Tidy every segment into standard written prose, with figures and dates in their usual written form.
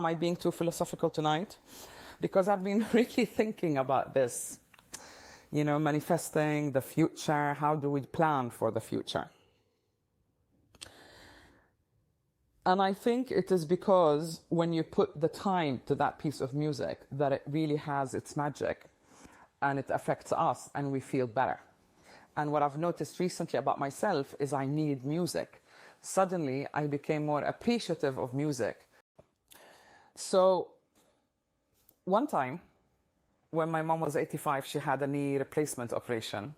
I being too philosophical tonight? Because I've been really thinking about this, manifesting the future. How do we plan for the future? And I think it is because when you put the time to that piece of music, that it really has its magic and it affects us and we feel better. And what I've noticed recently about myself is I need music. Suddenly, I became more appreciative of music. So one time, when my mom was 85, she had a knee replacement operation.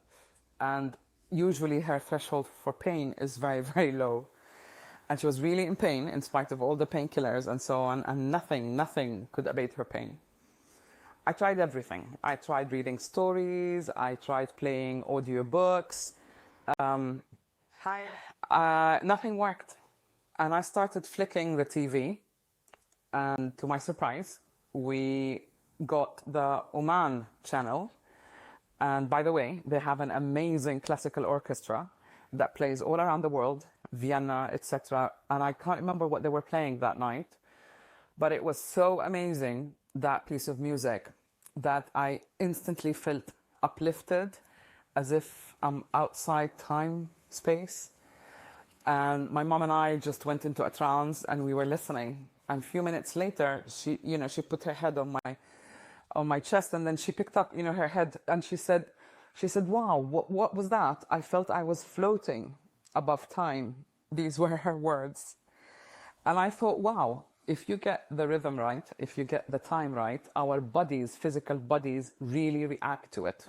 And usually her threshold for pain is very, very low. And she was really in pain in spite of all the painkillers and so on. And nothing could abate her pain. I tried everything. I tried reading stories. I tried playing audiobooks. Nothing worked. And I started flicking the TV. And to my surprise, we got the Oman channel. And by the way, they have an amazing classical orchestra that plays all around the world, Vienna, etc. And I can't remember what they were playing that night. But it was so amazing, that piece of music, that I instantly felt uplifted, as if I'm outside time, space. And my mom and I just went into a trance and we were listening. And a few minutes later, she put her head on my chest, and then she picked up, her head, and she said, "Wow, what was that? I felt I was floating above time." These were her words. And I thought, wow, if you get the rhythm right, if you get the time right, our bodies, physical bodies, really react to it.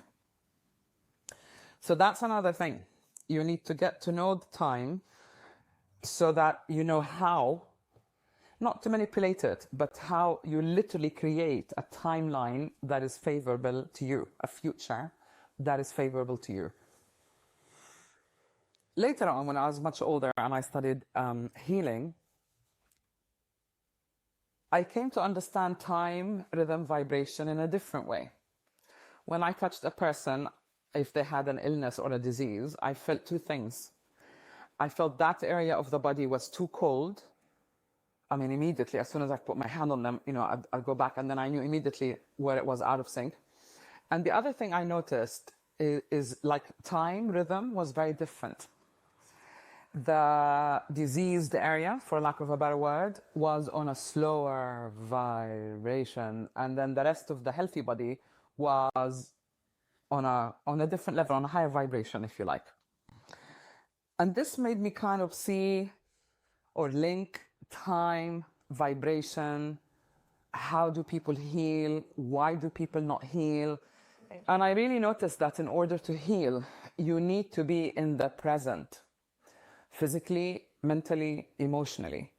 So that's another thing. You need to get to know the time so that you know how, not to manipulate it, but how you literally create a timeline that is favorable to you, a future that is favorable to you. Later on, when I was much older and I studied healing, I came to understand time, rhythm, vibration in a different way. When I touched a person, if they had an illness or a disease, I felt two things. I felt that area of the body was too cold. I mean, immediately, as soon as I put my hand on them, I'd go back, and then I knew immediately where it was out of sync. And the other thing I noticed is like time, rhythm was very different. The diseased area, for lack of a better word, was on a slower vibration. And then the rest of the healthy body was on a different level, on a higher vibration, if you like. And this made me kind of see or link time, vibration, how do people heal, why do people not heal? And I really noticed that in order to heal, you need to be in the present, physically, mentally, emotionally.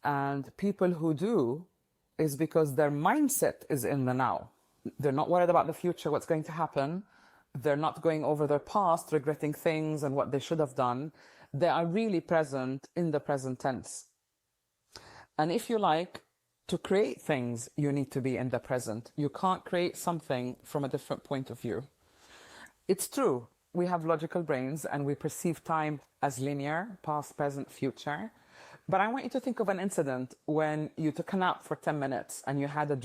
And people who do is because their mindset is in the now. They're not worried about the future, what's going to happen. They're not going over their past, regretting things and what they should have done. They are really present in the present tense. And if you like to create things, you need to be in the present. You can't create something from a different point of view. It's true, we have logical brains and we perceive time as linear, past, present, future. But I want you to think of an incident when you took a nap for 10 minutes and you had a dream.